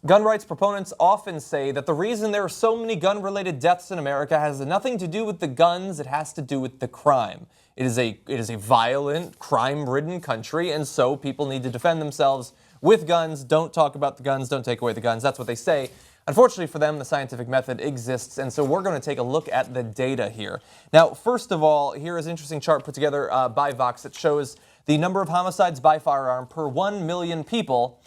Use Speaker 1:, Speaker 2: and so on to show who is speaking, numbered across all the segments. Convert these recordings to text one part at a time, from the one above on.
Speaker 1: Gun rights proponents often say that the reason there are so many gun-related deaths in America has nothing to do with the guns, it has to do with the crime. It is a violent, crime-ridden country, and so people need to defend themselves with guns. Don't talk about the guns, don't take away the guns. That's what they say. Unfortunately for them, the scientific method exists, and so we're going to take a look at the data here. Now, first of all, here is an interesting chart put together by Vox that shows the number of homicides by firearm per 1 million people.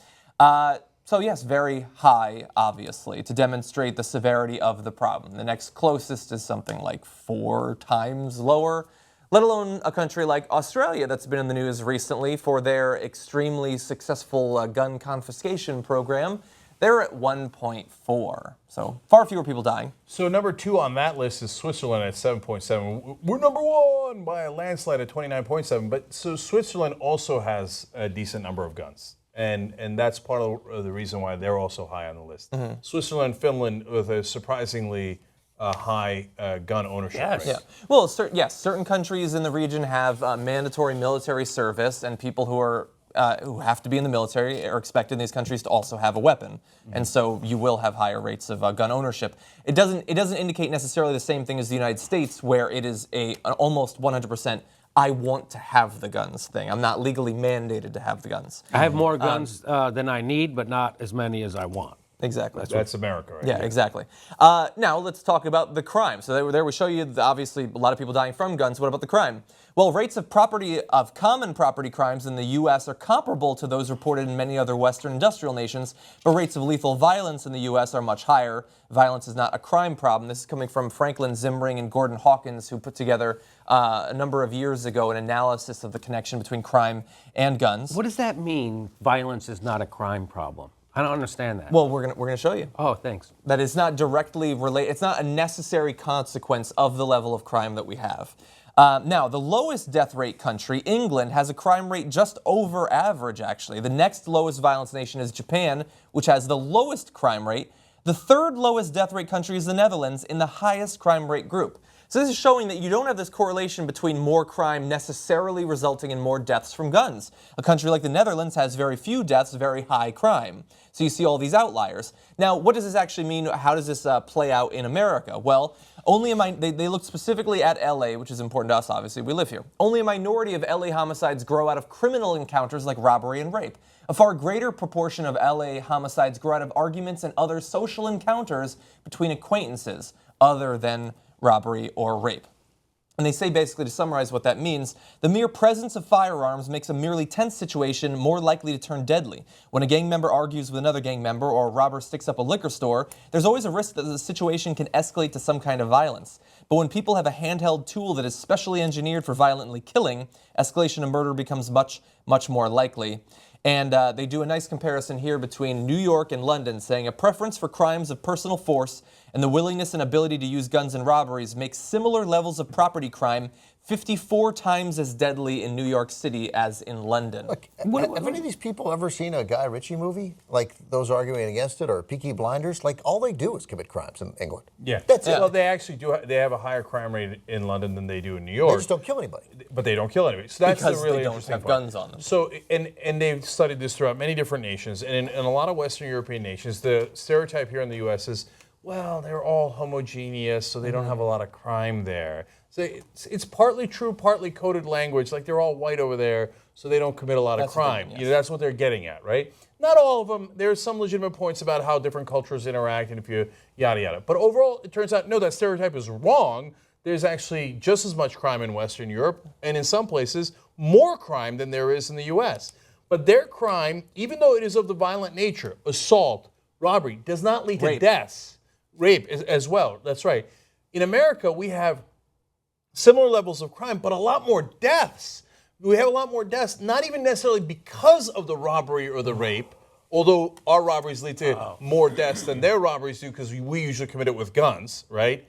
Speaker 1: So yes, very high, obviously, to demonstrate the severity of the problem. The next closest is something like 4 times lower, let alone a country like Australia that's been in the news recently for their extremely successful gun confiscation program. They're at 1.4, so far fewer people dying.
Speaker 2: So number 2 on that list is Switzerland at 7.7. We're number 1 by a landslide at 29.7, but so Switzerland also has a decent number of guns. And that's part of the reason why they're also high on the list. Mm-hmm. Switzerland, Finland, with a surprisingly high gun ownership rate.
Speaker 1: Yeah. Well, certain countries in the region have mandatory military service, and people who have to be in the military are expected in these countries to also have a weapon, and so you will have higher rates of gun ownership. It doesn't indicate necessarily the same thing as the United States, where it is an almost 100%. I want to have the guns thing. I'm not legally mandated to have the guns.
Speaker 3: I have more guns than I need, but not as many as I want.
Speaker 1: Exactly.
Speaker 2: That's America, right?
Speaker 1: Yeah, exactly. Now let's talk about the crime. So there we show you, obviously, a lot of people dying from guns. What about the crime? Well, rates of common property crimes in the U.S. are comparable to those reported in many other Western industrial nations, but rates of lethal violence in the U.S. are much higher. Violence is not a crime problem. This is coming from Franklin Zimring and Gordon Hawkins, who put together a number of years ago an analysis of the connection between crime and guns.
Speaker 3: What does that mean, violence is not a crime problem? I don't understand that.
Speaker 1: Well, we're gonna show you.
Speaker 3: Oh, thanks.
Speaker 1: That is not directly related. It's not a necessary consequence of the level of crime that we have. Now, the lowest death rate country, England, has a crime rate just over average, actually. The next lowest violence nation is Japan, which has the lowest crime rate. The third lowest death rate country is the Netherlands, in the highest crime rate group. So this is showing that you don't have this correlation between more crime necessarily resulting in more deaths from guns. A country like the Netherlands has very few deaths, very high crime. So you see all these outliers. Now, what does this actually mean? How does this play out in America? Well, they looked specifically at LA, which is important to us, obviously, we live here. Only a minority of LA homicides grow out of criminal encounters like robbery and rape. A far greater proportion of LA homicides grow out of arguments and other social encounters between acquaintances, other than robbery or rape. And they say, basically, to summarize what that means, the mere presence of firearms makes a merely tense situation more likely to turn deadly. When a gang member argues with another gang member or a robber sticks up a liquor store, there's always a risk that the situation can escalate to some kind of violence. But when people have a handheld tool that is specially engineered for violently killing, escalation of murder becomes much, much more likely. And they do a nice comparison here between New York and London, saying a preference for crimes of personal force and the willingness and ability to use guns in robberies makes similar levels of property crime 54 times as deadly in New York City as in London.
Speaker 4: Look, have any of these people ever seen a Guy Ritchie movie, like those arguing against it, or Peaky Blinders? Like, all they do is commit crimes in England.
Speaker 2: Yeah.
Speaker 4: That's it.
Speaker 2: Well, they actually do. They have a higher crime rate in London than they do in New York.
Speaker 4: They just don't kill anybody.
Speaker 2: But they don't kill anybody. So that's
Speaker 1: because
Speaker 2: the really
Speaker 1: they don't
Speaker 2: interesting
Speaker 1: have
Speaker 2: part.
Speaker 1: guns on them.
Speaker 2: So, and they've studied this throughout many different nations. And in a lot of Western European nations, the stereotype here in the U.S. is, well, they're all homogeneous, so they don't have a lot of crime there. So it's partly true, partly coded language, like they're all white over there, so they don't commit a lot of crime.
Speaker 1: Yes.
Speaker 2: You know, that's what they're getting at, right? Not all of them. There's some legitimate points about how different cultures interact and if you yada yada. But overall, it turns out, no, that stereotype is wrong. There's actually just as much crime in Western Europe, and in some places, more crime than there is in the U.S. But their crime, even though it is of the violent nature, assault, robbery, does not lead to deaths. Rape as well, that's right. In America, we have similar levels of crime, but a lot more deaths. We have a lot more deaths, not even necessarily because of the robbery or the rape, although our robberies lead to more deaths than their robberies do because we usually commit it with guns, right?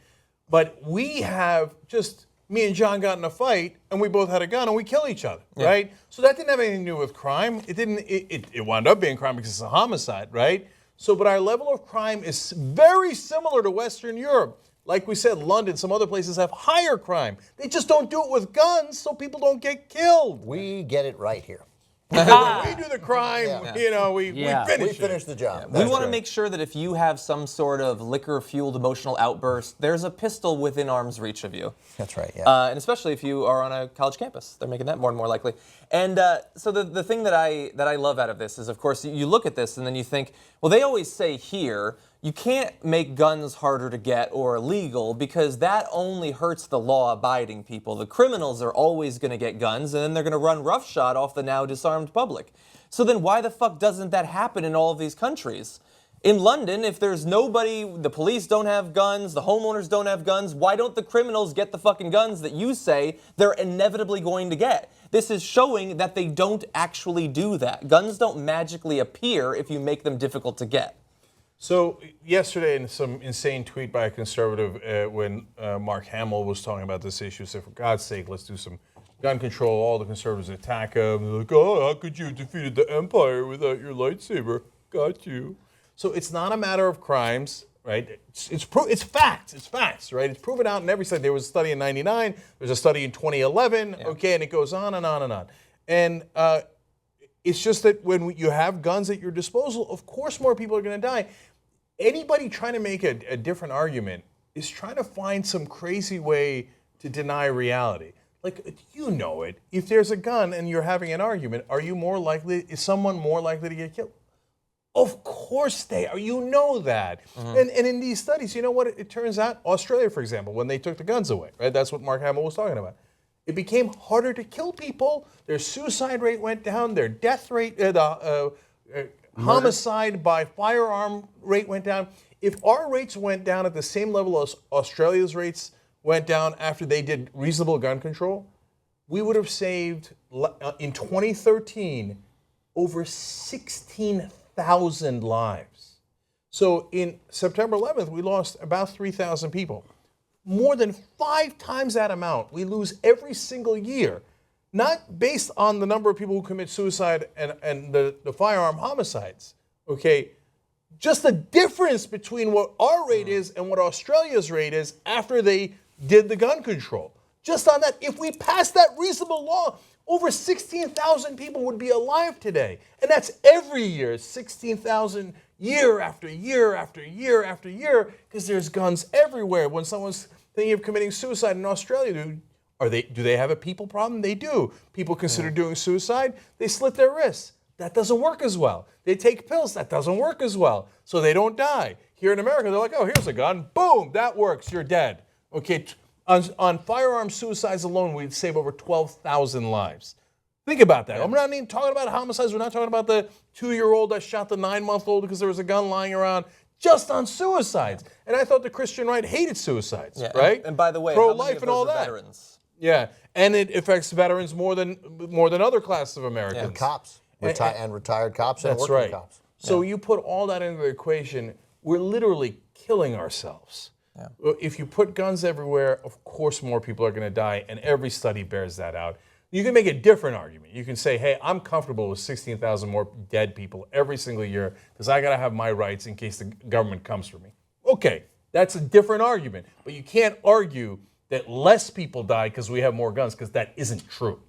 Speaker 2: But we have just, me and John got in a fight, and we both had a gun, and we kill each other, right? So that didn't have anything to do with crime. It wound up being crime because it's a homicide, right? So, but our level of crime is very similar to Western Europe. Like we said, London, some other places have higher crime. They just don't do it with guns so people don't get killed.
Speaker 4: We get it right here.
Speaker 2: Because when we do the crime, we
Speaker 3: Yeah.
Speaker 2: finish
Speaker 4: We
Speaker 2: it.
Speaker 4: finished the job.
Speaker 1: We want to make sure that if you have some sort of liquor-fueled emotional outburst, there's a pistol within arm's reach of you.
Speaker 4: That's right, yeah.
Speaker 1: And especially if you are on a college campus, they're making that more and more likely. And so the thing that I love out of this is, of course, you look at this and then you think, well, they always say here, you can't make guns harder to get or illegal because that only hurts the law-abiding people. The criminals are always going to get guns, and then they're going to run roughshod off the now disarmed public. So then why the fuck doesn't that happen in all of these countries? In London, if there's nobody, the police don't have guns, the homeowners don't have guns, why don't the criminals get the fucking guns that you say they're inevitably going to get? This is showing that they don't actually do that. Guns don't magically appear if you make them difficult to get.
Speaker 2: So yesterday, in some insane tweet by a conservative, when Mark Hamill was talking about this issue, said, "For God's sake, let's do some gun control." All the conservatives attack him. They're like, "Oh, how could you have defeated the empire without your lightsaber? Got you." So it's not a matter of crimes, right? It's facts. It's facts, right? It's proven out in every study. There was a study in '99. There's a study in 2011. Yeah. Okay, and it goes on and on and on. And it's just that when you have guns at your disposal, of course more people are going to die. Anybody trying to make a different argument is trying to find some crazy way to deny reality. Like, you know it. If there's a gun and you're having an argument, is someone more likely to get killed? Of course they are. You know that. And in these studies, you know what it turns out? Australia, for example, when they took the guns away, right? That's what Mark Hamill was talking about. It became harder to kill people. Their suicide rate went down. Their death rate, homicide by firearm rate went down. If our rates went down at the same level as Australia's rates went down after they did reasonable gun control, we would have saved, in 2013, over 16,000 lives. So in September 11th, we lost about 3,000 people. More than 5 times that amount we lose every single year. Not based on the number of people who commit suicide and the firearm homicides, okay? Just the difference between what our rate is and what Australia's rate is after they did the gun control. Just on that, if we passed that reasonable law, over 16,000 people would be alive today. And that's every year, 16,000 year after year after year after year, because there's guns everywhere. When someone's thinking of committing suicide in Australia, do they have a people problem? They do. People consider doing suicide, they slit their wrists. That doesn't work as well. They take pills, that doesn't work as well. So they don't die. Here in America, they're like, oh, here's a gun. Boom, that works, you're dead. Okay, on firearm suicides alone, we'd save over 12,000 lives. Think about that. I'm not even talking about homicides. We're not talking about the 2-year-old that shot the 9-month-old because there was a gun lying around. Just on suicides. And I thought the Christian right hated suicides, right?
Speaker 1: And by the way,
Speaker 2: pro-life and all that.
Speaker 1: Veterans?
Speaker 2: Yeah, and it affects veterans more than other classes of Americans.
Speaker 4: And cops, and retired cops and
Speaker 2: That's
Speaker 4: working
Speaker 2: right.
Speaker 4: cops.
Speaker 2: So you put all that into the equation, we're literally killing ourselves. Yeah. If you put guns everywhere, of course more people are going to die, and every study bears that out. You can make a different argument. You can say, hey, I'm comfortable with 16,000 more dead people every single year because I got to have my rights in case the government comes for me. Okay, that's a different argument. But you can't argue that less people die because we have more guns, because that isn't true.